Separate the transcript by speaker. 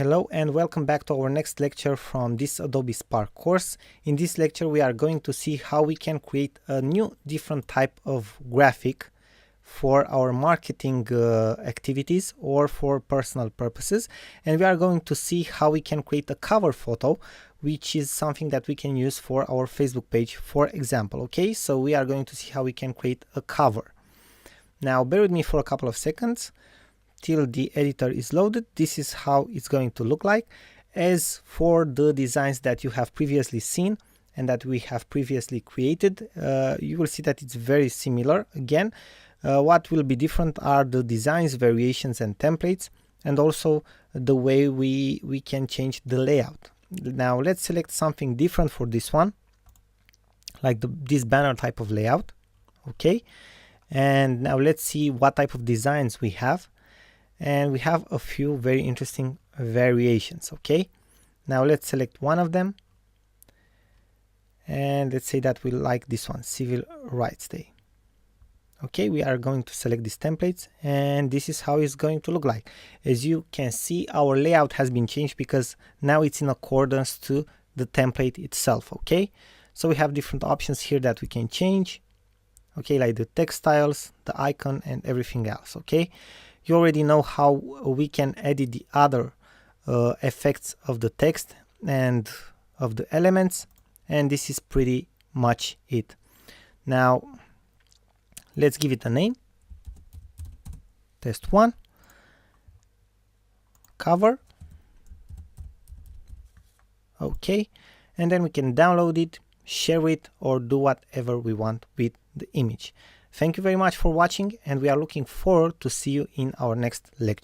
Speaker 1: Hello and welcome back to our next lecture from this Adobe Spark course. In this lecture we are going to see how we can create a new different type of graphic for our marketing activities or for personal purposes, and we are going to see how we can create a cover photo, which is something that we can use for our Facebook page, for example. Okay, so we are going to see how we can create a cover. Now bear with me for a couple of seconds till the editor is loaded. This is how it's going to look like. As for the designs that you have previously seen and that we have previously created, you will see that it's very similar. Again, what will be different are the designs, variations and templates, and also the way we can change the layout. Now let's select something different for this one, like this banner type of layout. Okay, and now let's see what type of designs we have. And we have a few very interesting variations. Okay, now let's select one of them, and let's say that we like this one, Civil Rights Day. Okay, we are going to select these templates, and this is how it's going to look like. As you can see, our layout has been changed because now it's in accordance to the template itself. Okay, so we have different options here that we can change. Okay, like the text styles, the icon and everything else. Okay, you already know how we can edit the other effects of the text and of the elements, and this is pretty much it. Now let's give it a name, test 1, cover. Okay, and then we can download it, share it, or do whatever we want with the image. Thank you very much for watching, and we are looking forward to see you in our next lecture.